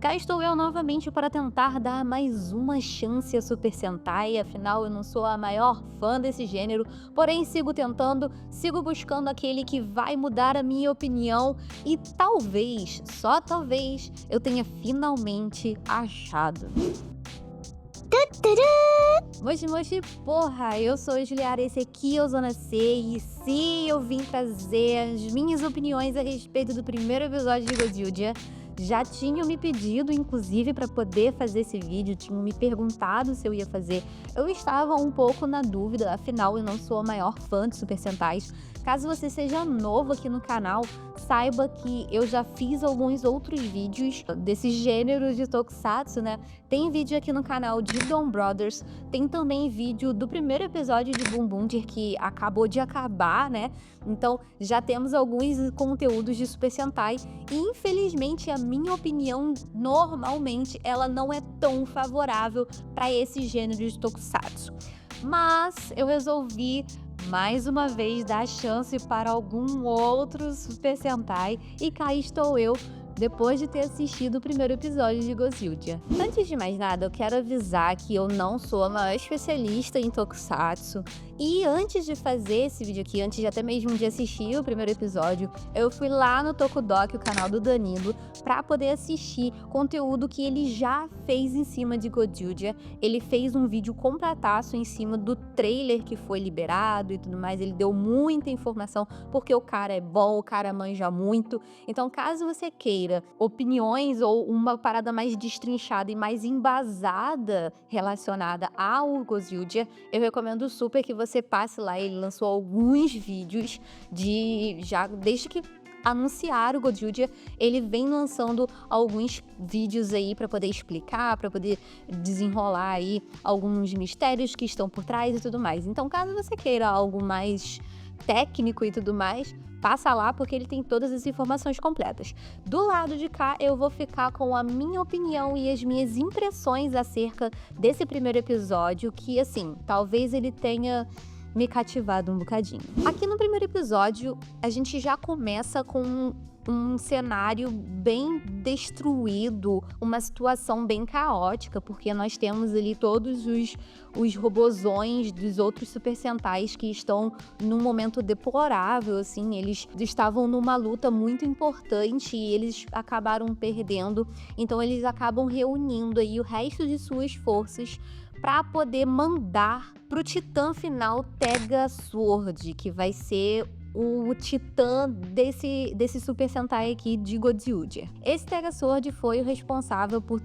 Cá estou eu novamente para tentar dar mais uma chance a Super Sentai, afinal eu não sou a maior fã desse gênero, porém sigo tentando, sigo buscando aquele que vai mudar a minha opinião e talvez, só talvez, eu tenha finalmente achado. Moshi Moshi, porra, eu sou a Juliara, esse aqui é o Zona C e sim, eu vim trazer as minhas opiniões a respeito do primeiro episódio de Godzilla. Já tinham me pedido, inclusive, para poder fazer esse vídeo, tinham me perguntado se eu ia fazer. Eu estava um pouco na dúvida, afinal eu não sou a maior fã de Super Sentais. Caso você seja novo aqui no canal, saiba que eu já fiz alguns outros vídeos desse gênero de Tokusatsu, né? Tem vídeo aqui no canal de Dom Brothers, tem também vídeo do primeiro episódio de Boom Bunter, que acabou de acabar, né? Então já temos alguns conteúdos de Super Sentai e infelizmente a minha opinião normalmente ela não é tão favorável para esse gênero de Tokusatsu. Mas eu resolvi mais uma vez dar chance para algum outro Super Sentai e cá estou eu depois de ter assistido o primeiro episódio de Godzilla. Antes de mais nada, eu quero avisar que eu não sou a maior especialista em Tokusatsu e antes de fazer esse vídeo aqui, antes de até mesmo de assistir o primeiro episódio, eu fui lá no Tokudok, o canal do Danilo, para poder assistir conteúdo que ele já fez em cima de Godzilla. Ele fez um vídeo completaço em cima do trailer que foi liberado e tudo mais, ele deu muita informação porque o cara é bom, o cara manja muito. Então, caso você queira opiniões ou uma parada mais destrinchada e mais embasada relacionada ao Godzilla, eu recomendo super que você passe lá. Ele lançou alguns vídeos desde que anunciar o Godzilla, ele vem lançando alguns vídeos aí para poder explicar, para poder desenrolar aí alguns mistérios que estão por trás e tudo mais. Então, caso você queira algo mais técnico e tudo mais, passa lá porque ele tem todas as informações completas. Do lado de cá, eu vou ficar com a minha opinião e as minhas impressões acerca desse primeiro episódio, que assim, talvez ele tenha me cativado um bocadinho. Aqui no primeiro episódio, a gente já começa com um cenário bem destruído, uma situação bem caótica, porque nós temos ali todos os robozões dos outros Super Sentais que estão num momento deplorável, assim, eles estavam numa luta muito importante e eles acabaram perdendo, então eles acabam reunindo aí o resto de suas forças para poder mandar pro titã final Tega Sword, que vai ser o titã desse Super Sentai aqui de Godzilla. Esse Tega Sword foi o responsável por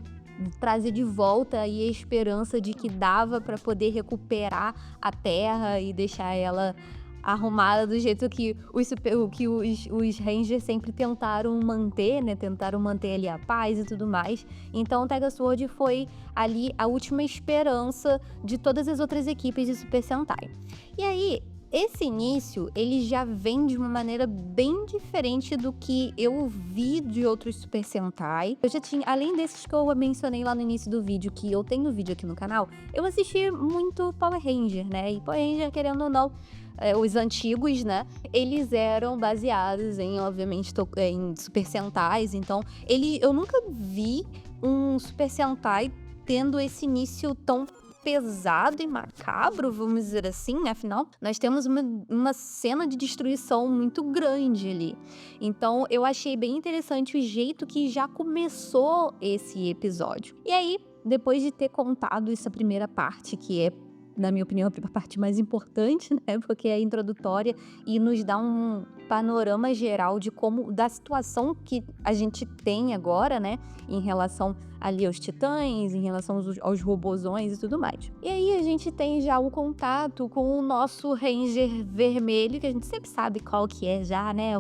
trazer de volta aí a esperança de que dava para poder recuperar a Terra e deixar ela arrumada do jeito que os Rangers sempre tentaram manter, né? Tentaram manter ali a paz e tudo mais. Então o Tega Sword foi ali a última esperança de todas as outras equipes de Super Sentai. E aí, esse início, ele já vem de uma maneira bem diferente do que eu vi de outros Super Sentai. Eu já tinha, além desses que eu mencionei lá no início do vídeo, que eu tenho vídeo aqui no canal, eu assisti muito Power Ranger, né? E Power Ranger, querendo ou não, os antigos, né, eles eram baseados em, obviamente, em Super Sentais, então eu nunca vi um Super Sentai tendo esse início tão pesado e macabro, vamos dizer assim, afinal, nós temos uma cena de destruição muito grande ali. Então, eu achei bem interessante o jeito que já começou esse episódio. E aí, depois de ter contado essa primeira parte, que é, na minha opinião, a parte mais importante, né? Porque é introdutória e nos dá um panorama geral da situação que a gente tem agora, né? Em relação ali aos titãs, em relação aos robozões e tudo mais. E aí a gente tem já o contato com o nosso Ranger vermelho, que a gente sempre sabe qual que é já, né?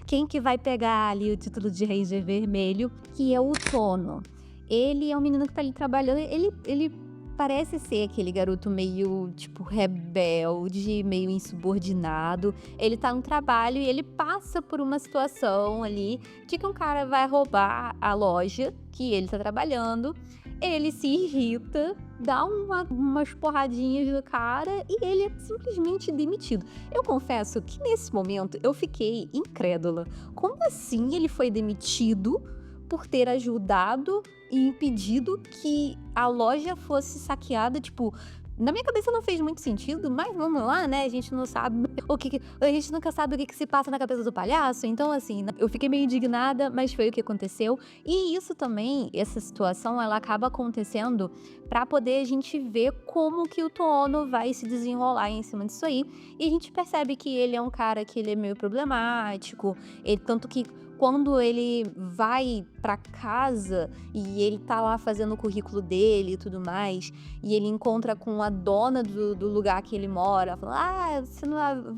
Quem que vai pegar ali o título de Ranger vermelho, que é o Tono. Ele é um menino que tá ali trabalhando, ele parece ser aquele garoto meio, tipo, rebelde, meio insubordinado. Ele tá no trabalho e ele passa por uma situação ali de que um cara vai roubar a loja que ele tá trabalhando. Ele se irrita, dá umas porradinhas no cara e ele é simplesmente demitido. Eu confesso que nesse momento eu fiquei incrédula. Como assim ele foi demitido por ter ajudado e impedido que a loja fosse saqueada, tipo, na minha cabeça não fez muito sentido, mas vamos lá, né? A gente não sabe a gente nunca sabe o que se passa na cabeça do palhaço. Então, assim, eu fiquei meio indignada, mas foi o que aconteceu. E isso também, essa situação, ela acaba acontecendo pra poder a gente ver como que o Toono vai se desenrolar em cima disso aí. E a gente percebe que ele é um cara que ele é meio problemático, tanto que quando ele vai pra casa e ele tá lá fazendo o currículo dele e tudo mais, e ele encontra com a dona do lugar que ele mora, fala, você não,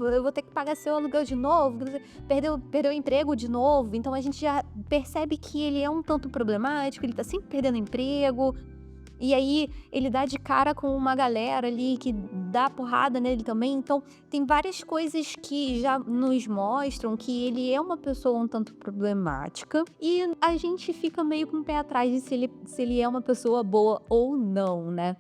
eu vou ter que pagar seu aluguel de novo, perdeu o emprego de novo. Então a gente já percebe que ele é um tanto problemático, ele tá sempre perdendo emprego. E aí ele dá de cara com uma galera ali que dá porrada nele também. Então tem várias coisas que já nos mostram que ele é uma pessoa um tanto problemática. E a gente fica meio com o pé atrás de se ele é uma pessoa boa ou não, né?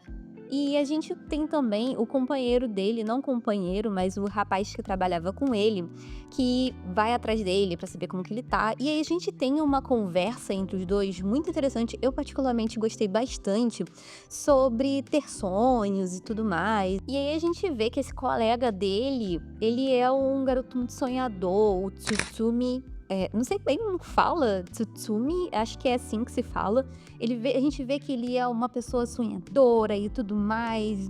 E a gente tem também o companheiro dele, não companheiro, mas o rapaz que trabalhava com ele, que vai atrás dele pra saber como que ele tá. E aí a gente tem uma conversa entre os dois muito interessante. Eu particularmente gostei bastante sobre ter sonhos e tudo mais. E aí a gente vê que esse colega dele, ele é um garoto muito sonhador, o Tsutsumi. Não sei bem como fala, Tsutsumi, acho que é assim que se fala. A gente vê que ele é uma pessoa sonhadora e tudo mais.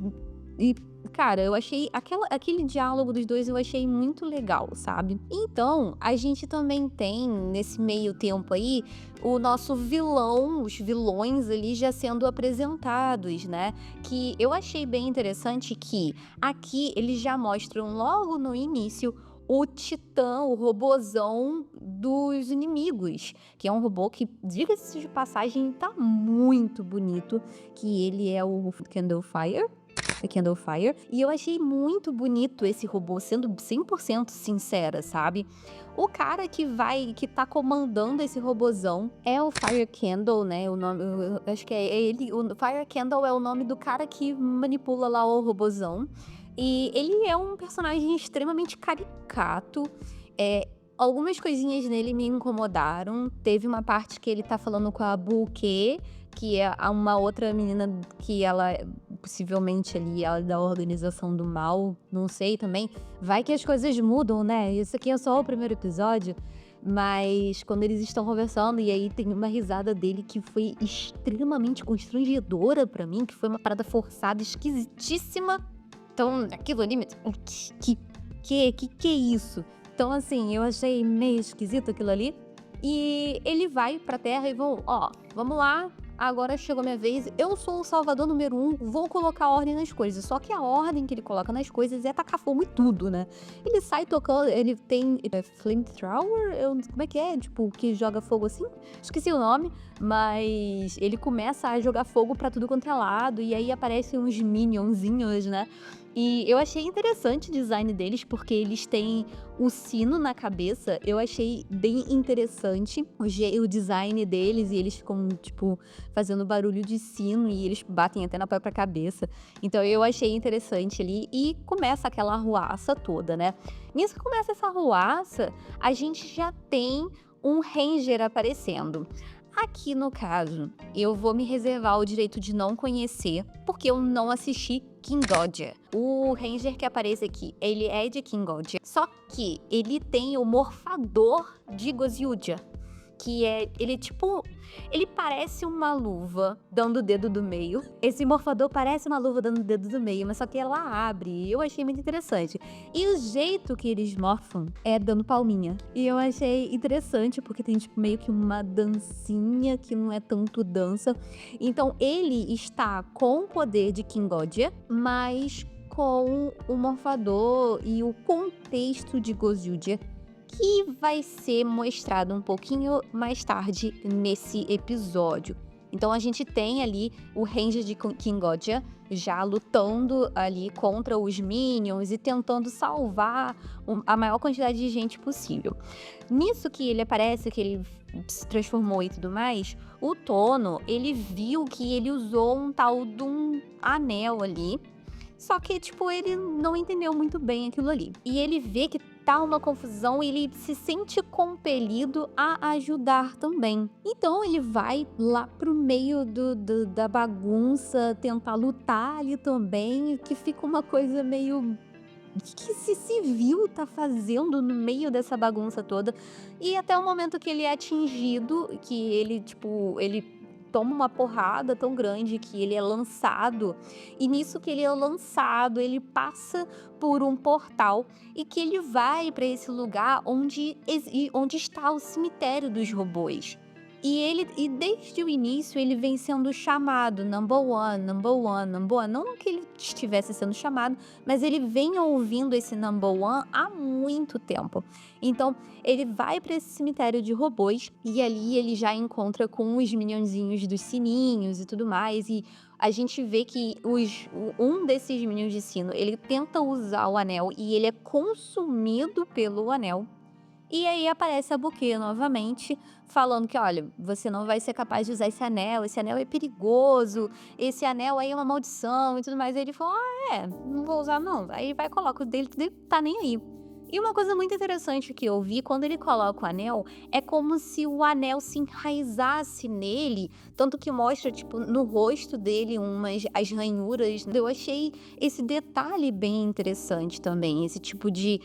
E, cara, eu achei aquele diálogo dos dois eu achei muito legal, sabe? Então, a gente também tem, nesse meio tempo aí, o nosso vilão, os vilões ali já sendo apresentados, né? Que eu achei bem interessante que aqui eles já mostram logo no início o Titã, o robozão dos inimigos, que é um robô que, diga-se de passagem, tá muito bonito, que ele é o Candlefire. E eu achei muito bonito esse robô, sendo 100% sincera, sabe? O cara que tá comandando esse robozão é o Fire Candle, né? O nome, eu acho que é ele. O Fire Candle é o nome do cara que manipula lá o robozão. E ele é um personagem extremamente caricato. Algumas coisinhas nele me incomodaram. Teve uma parte que ele tá falando com a Buke, que é uma outra menina que ela possivelmente ali ela é da organização do mal, não sei também. Vai que as coisas mudam, né? Isso aqui é só o primeiro episódio. Mas quando eles estão conversando, e aí tem uma risada dele que foi extremamente constrangedora pra mim, que foi uma parada forçada, esquisitíssima. Então, aquilo ali, que é isso? Então, assim, eu achei meio esquisito aquilo ali. E ele vai pra Terra e vamos lá, agora chegou a minha vez, eu sou o salvador número 1, vou colocar ordem nas coisas. Só que a ordem que ele coloca nas coisas é tacar fogo em tudo, né? Ele sai tocando, ele tem flamethrower, como é que é? Tipo, que joga fogo assim? Esqueci o nome, mas ele começa a jogar fogo pra tudo quanto é lado, e aí aparecem uns minionzinhos, né? E eu achei interessante o design deles, porque eles têm o sino na cabeça. Eu achei bem interessante o design deles, e eles ficam, tipo, fazendo barulho de sino, e eles batem até na própria cabeça. Então eu achei interessante ali, e começa aquela arruaça toda, né? Nisso que começa essa arruaça, a gente já tem um Ranger aparecendo. Aqui, no caso, eu vou me reservar o direito de não conhecer, porque eu não assisti Kingodia. O Ranger que aparece aqui, ele é de Kingodia, só que ele tem o morfador de Gozyudia, que ele parece uma luva dando o dedo do meio. Esse morfador parece uma luva dando o dedo do meio, mas só que ela abre, e eu achei muito interessante. E o jeito que eles morfam é dando palminha. E eu achei interessante, porque tem tipo meio que uma dancinha que não é tanto dança. Então ele está com o poder de Kingodia, mas com o morfador e o contexto de Gozyudia, que vai ser mostrado um pouquinho mais tarde nesse episódio. Então a gente tem ali o Ranger de Kingodia já lutando ali contra os Minions e tentando salvar a maior quantidade de gente possível. Nisso que ele aparece, que ele se transformou e tudo mais, o Toono, ele viu que ele usou um tal de um anel ali, só que, tipo, ele não entendeu muito bem aquilo ali. E ele vê que tá uma confusão e ele se sente compelido a ajudar também. Então ele vai lá pro meio da bagunça, tentar lutar ali também, que fica uma coisa meio... O que esse civil tá fazendo no meio dessa bagunça toda? E até o momento que ele é atingido, que ele, tipo, ele toma uma porrada tão grande que ele é lançado. E nisso que ele é lançado, ele passa por um portal e que ele vai para esse lugar onde está o cemitério dos robôs. E desde o início ele vem sendo chamado number one, number one, number one. Não que ele estivesse sendo chamado, mas ele vem ouvindo esse number one há muito tempo. Então ele vai para esse cemitério de robôs e ali ele já encontra com os minionzinhos dos sininhos e tudo mais. E a gente vê que um desses minions de sino, ele tenta usar o anel e ele é consumido pelo anel. E aí aparece a Bouquet novamente, falando que, olha, você não vai ser capaz de usar esse anel é perigoso, esse anel aí é uma maldição e tudo mais. Aí ele falou, não vou usar não. Aí vai e coloca o dele, tá nem aí. E uma coisa muito interessante que eu vi, quando ele coloca o anel, é como se o anel se enraizasse nele, tanto que mostra, tipo, no rosto dele as ranhuras. Eu achei esse detalhe bem interessante também, esse tipo de...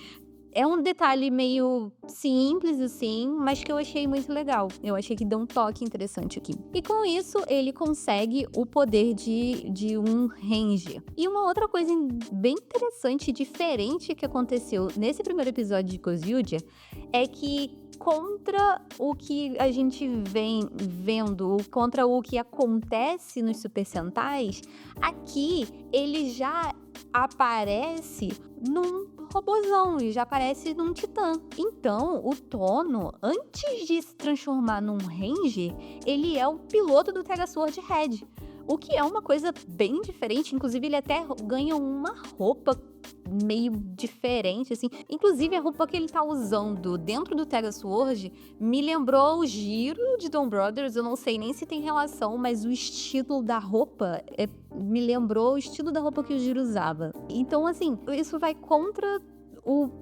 É um detalhe meio simples, assim, mas que eu achei muito legal. Eu achei que deu um toque interessante aqui. E com isso, ele consegue o poder de um Ranger. E uma outra coisa bem interessante e diferente que aconteceu nesse primeiro episódio de Godzilla é que contra o que a gente vem vendo, contra o que acontece nos Super Sentais, aqui ele já aparece num robozão e já aparece num titã. Então, o Tono, antes de se transformar num Ranger, ele é o piloto do Tegasword Red. O que é uma coisa bem diferente. Inclusive, ele até ganha uma roupa meio diferente, assim. Inclusive, a roupa que ele tá usando dentro do Tegasword me lembrou o Giro de Dawn Brothers. Eu não sei nem se tem relação, mas o estilo da roupa me lembrou o estilo da roupa que o Giro usava. Então, assim, isso vai contra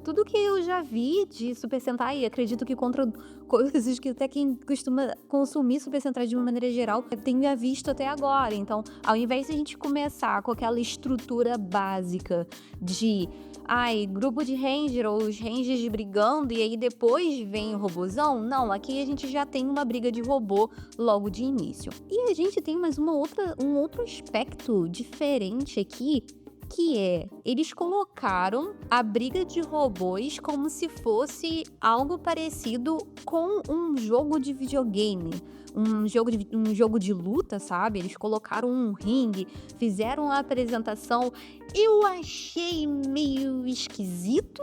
tudo que eu já vi de Super Sentai, e acredito que contra coisas que até quem costuma consumir Super Sentai de uma maneira geral tenha visto até agora. Então, ao invés de a gente começar com aquela estrutura básica de grupo de Ranger ou os Rangers brigando e aí depois vem o robozão, não, aqui a gente já tem uma briga de robô logo de início. E a gente tem mais um outro aspecto diferente aqui, que eles colocaram a briga de robôs como se fosse algo parecido com um jogo de videogame. Um jogo de luta, sabe? Eles colocaram um ringue, fizeram a apresentação. Eu achei meio esquisito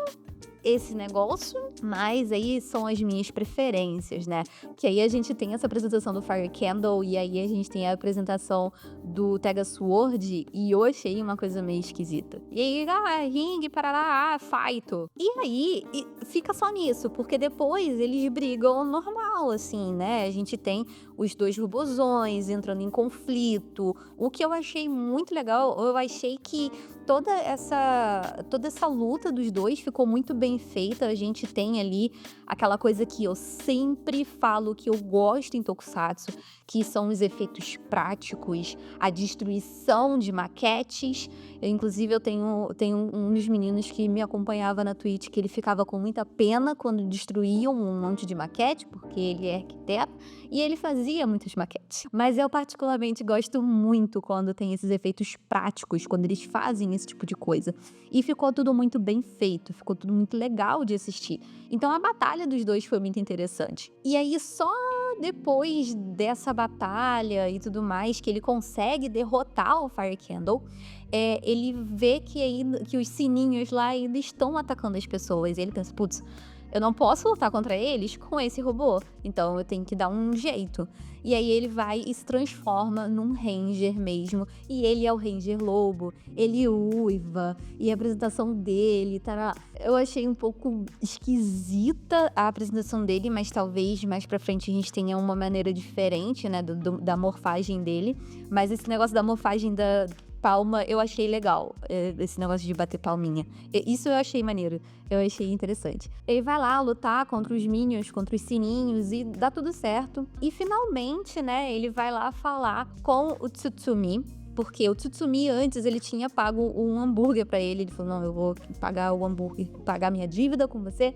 esse negócio, mas aí são as minhas preferências, né? Que aí a gente tem essa apresentação do Fire Candle e aí a gente tem a apresentação do Tegasword e eu achei uma coisa meio esquisita. E aí, ringue, parará, fight. E aí, fica só nisso, porque depois eles brigam normal, assim, né? A gente tem os dois robozões entrando em conflito. O que eu achei muito legal, eu achei que toda essa luta dos dois ficou muito bem feita. A gente tem ali aquela coisa que eu sempre falo que eu gosto em Tokusatsu, que são os efeitos práticos, a destruição de maquetes. Inclusive, eu tenho um dos meninos que me acompanhava na Twitch, que ele ficava com muita pena quando destruíam um monte de maquete, porque ele é arquiteto, e ele fazia muitas maquetes. Mas eu particularmente gosto muito quando tem esses efeitos práticos, quando eles fazem esse tipo de coisa. E ficou tudo muito bem feito, ficou tudo muito legal de assistir. Então a batalha dos dois foi muito interessante. E aí só depois dessa batalha e tudo mais, que ele consegue derrotar o Fire Candle, ele vê que os sininhos lá ainda estão atacando as pessoas. E ele pensa, putz, eu não posso lutar contra eles com esse robô, então eu tenho que dar um jeito. E aí ele vai e se transforma num Ranger mesmo, e ele é o Ranger Lobo, ele uiva, e a apresentação dele, tá? Eu achei um pouco esquisita a apresentação dele, mas talvez mais pra frente a gente tenha uma maneira diferente, né, da morfagem dele. Mas esse negócio da morfagem palma, eu achei legal, esse negócio de bater palminha. Isso eu achei maneiro, eu achei interessante. Ele vai lá lutar contra os Minions, contra os sininhos e dá tudo certo. E finalmente, né, ele vai lá falar com o Tsutsumi, porque o Tsutsumi antes ele tinha pago um hambúrguer pra ele. Ele falou, não, eu vou pagar o hambúrguer, pagar minha dívida com você.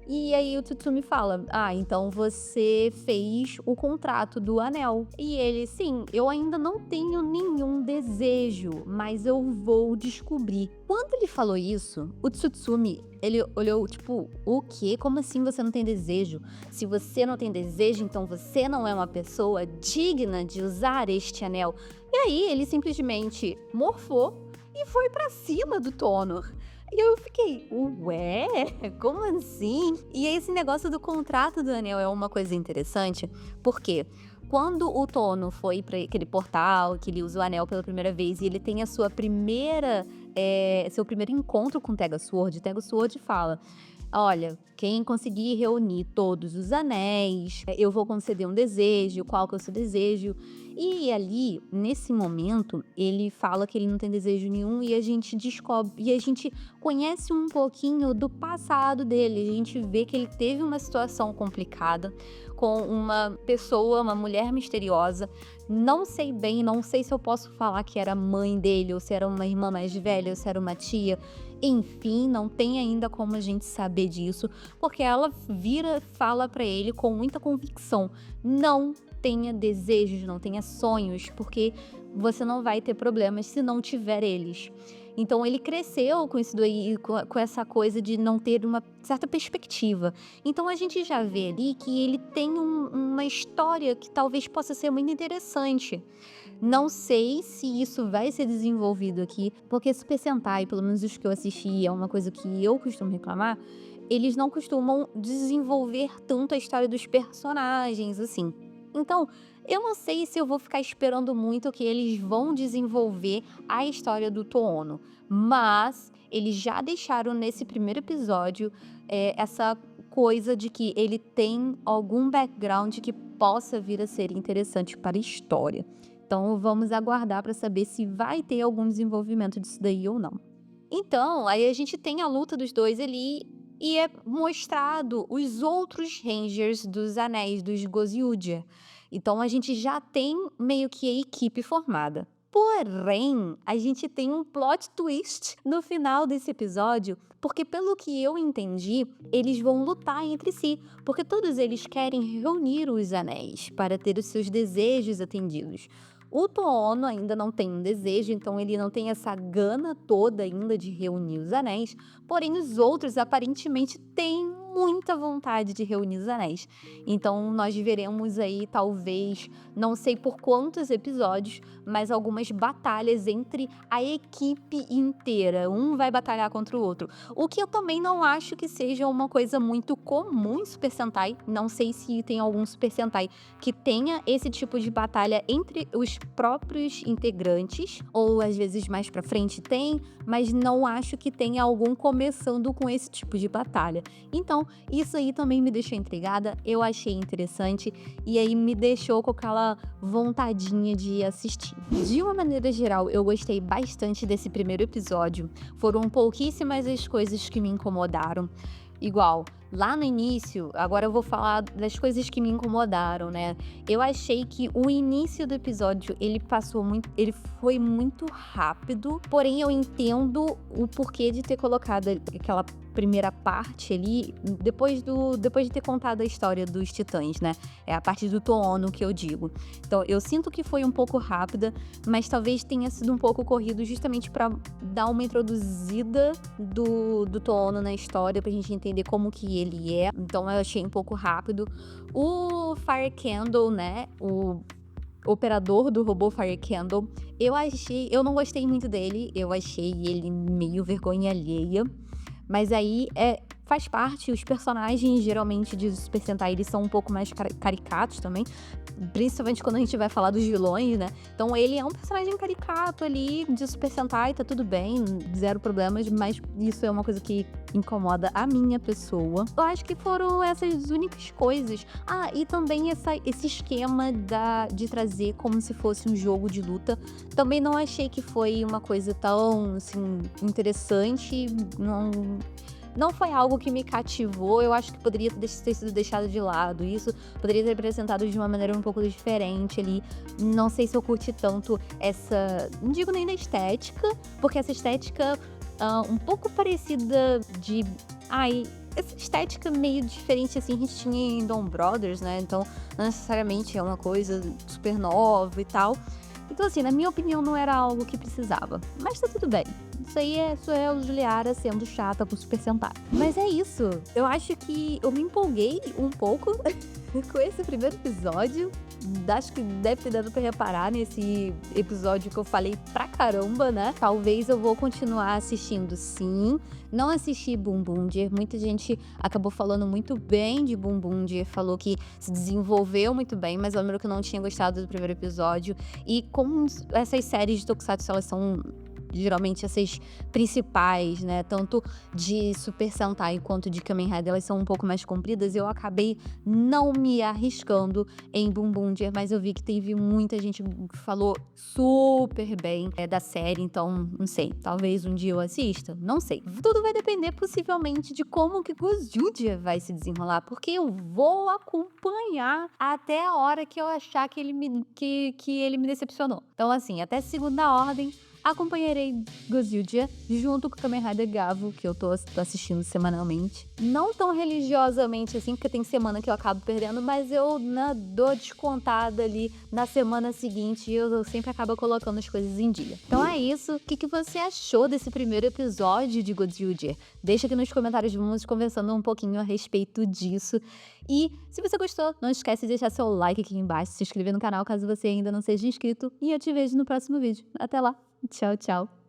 E aí o Tsutsumi fala, então você fez o contrato do anel. E ele, sim, eu ainda não tenho nenhum desejo, mas eu vou descobrir. Quando ele falou isso, o Tsutsumi, ele olhou tipo, o quê? Como assim você não tem desejo? Se você não tem desejo, então você não é uma pessoa digna de usar este anel. E aí ele simplesmente morfou e foi pra cima do Tonor. E eu fiquei, ué, como assim? E esse negócio do contrato do anel é uma coisa interessante, porque quando o Tono foi para aquele portal, que ele usa o anel pela primeira vez, e ele tem a sua seu primeiro encontro com Tega Sword fala, olha, quem conseguir reunir todos os anéis, eu vou conceder um desejo, qual que é o seu desejo? E ali, nesse momento, ele fala que ele não tem desejo nenhum e a gente descobre, e a gente conhece um pouquinho do passado dele. A gente vê que ele teve uma situação complicada com uma pessoa, uma mulher misteriosa. Não sei bem, não sei se eu posso falar que era mãe dele, ou se era uma irmã mais velha, ou se era uma tia. Enfim, não tem ainda como a gente saber disso, porque ela fala pra ele com muita convicção, não tenha desejos, não tenha sonhos, porque você não vai ter problemas se não tiver eles. Então ele cresceu com isso daí, com essa coisa de não ter uma certa perspectiva. Então a gente já vê ali que ele tem uma história que talvez possa ser muito interessante. Não sei se isso vai ser desenvolvido aqui, porque Super Sentai, pelo menos os que eu assisti, é uma coisa que eu costumo reclamar, eles não costumam desenvolver tanto a história dos personagens, assim. Então, eu não sei se eu vou ficar esperando muito que eles vão desenvolver a história do Toono, mas eles já deixaram nesse primeiro episódio essa coisa de que ele tem algum background que possa vir a ser interessante para a história. Então, vamos aguardar para saber se vai ter algum desenvolvimento disso daí ou não. Então, aí a gente tem a luta dos dois ali e é mostrado os outros Rangers dos Anéis dos Gozyudia. Então a gente já tem meio que a equipe formada. Porém, a gente tem um plot twist no final desse episódio, porque pelo que eu entendi, eles vão lutar entre si, porque todos eles querem reunir os anéis para ter os seus desejos atendidos. O Toono ainda não tem um desejo, então ele não tem essa gana toda ainda de reunir os anéis, porém os outros aparentemente têm muita vontade de reunir os anéis. Então nós veremos aí, talvez, não sei por quantos episódios, mas algumas batalhas entre a equipe inteira. Um vai batalhar contra o outro. O que eu também não acho que seja uma coisa muito comum em Super Sentai. Não sei se tem algum Super Sentai que tenha esse tipo de batalha entre os próprios integrantes, ou às vezes mais pra frente tem, mas não acho que tenha algum começando com esse tipo de batalha. Então, isso aí também me deixou intrigada, eu achei interessante e aí me deixou com aquela vontadinha de assistir. De uma maneira geral, eu gostei bastante desse primeiro episódio. Foram pouquíssimas as coisas que me incomodaram. Igual, lá no início, agora eu vou falar das coisas que me incomodaram, né? Eu achei que o início do episódio, ele foi muito rápido, porém eu entendo o porquê de ter colocado aquela primeira parte ali, depois de ter contado a história dos titãs, né? É a parte do Toono que eu digo. Então, eu sinto que foi um pouco rápida, mas talvez tenha sido um pouco corrido justamente pra dar uma introduzida do Toono na história, pra gente entender como que ele é. Então, eu achei um pouco rápido. O Fire Candle, né? O operador do robô Fire Candle, eu não gostei muito dele, eu achei ele meio vergonha alheia. Mas aí faz parte. Os personagens, geralmente, de Super Sentai, eles são um pouco mais caricatos também, principalmente quando a gente vai falar dos vilões, né? Então ele é um personagem caricato ali, de Super Sentai, tá tudo bem, zero problemas, mas isso é uma coisa que incomoda a minha pessoa. Eu acho que foram essas únicas coisas. Ah, e também esse esquema de trazer como se fosse um jogo de luta. Também não achei que foi uma coisa tão, assim, interessante. Não foi algo que me cativou, eu acho que poderia ter sido deixado de lado isso, poderia ter apresentado de uma maneira um pouco diferente ali. Não sei se eu curti tanto essa, não digo nem da estética, porque essa estética um pouco parecida de... Ai, essa estética meio diferente, assim, a gente tinha em Dom Brothers, né? Então, não necessariamente é uma coisa super nova e tal. Então, assim, na minha opinião, não era algo que precisava. Mas tá tudo bem. Isso aí sou eu, Juliara, sendo chata por Super Sentai. Mas é isso. Eu acho que eu me empolguei um pouco com esse primeiro episódio. Acho que deve ter dado pra reparar nesse episódio que eu falei pra caramba, né? Talvez eu vou continuar assistindo, sim. Não assisti Boom Boom Deer. Muita gente acabou falando muito bem de Boom Boom Deer. Falou que se desenvolveu muito bem, mas eu lembro que eu não tinha gostado do primeiro episódio. E como essas séries de Tokusatsu, elas são... geralmente essas principais, né, tanto de Super Sentai quanto de Kamen Rider, elas são um pouco mais compridas, eu acabei não me arriscando em Boom Boom Deer, mas eu vi que teve muita gente que falou super bem da série, então, não sei, talvez um dia eu assista, não sei. Tudo vai depender, possivelmente, de como que Godzilla vai se desenrolar, porque eu vou acompanhar até a hora que eu achar que ele me decepcionou. Então, assim, até segunda ordem, acompanharei Godzilla junto com o Kamen Rider Gavo, que eu tô assistindo semanalmente. Não tão religiosamente assim, porque tem semana que eu acabo perdendo, mas eu dou descontada ali na semana seguinte e eu sempre acabo colocando as coisas em dia. Então é isso. O que você achou desse primeiro episódio de Godzilla? Deixa aqui nos comentários, vamos conversando um pouquinho a respeito disso. E se você gostou, não esquece de deixar seu like aqui embaixo, se inscrever no canal caso você ainda não seja inscrito, e eu te vejo no próximo vídeo. Até lá! Tchau, tchau.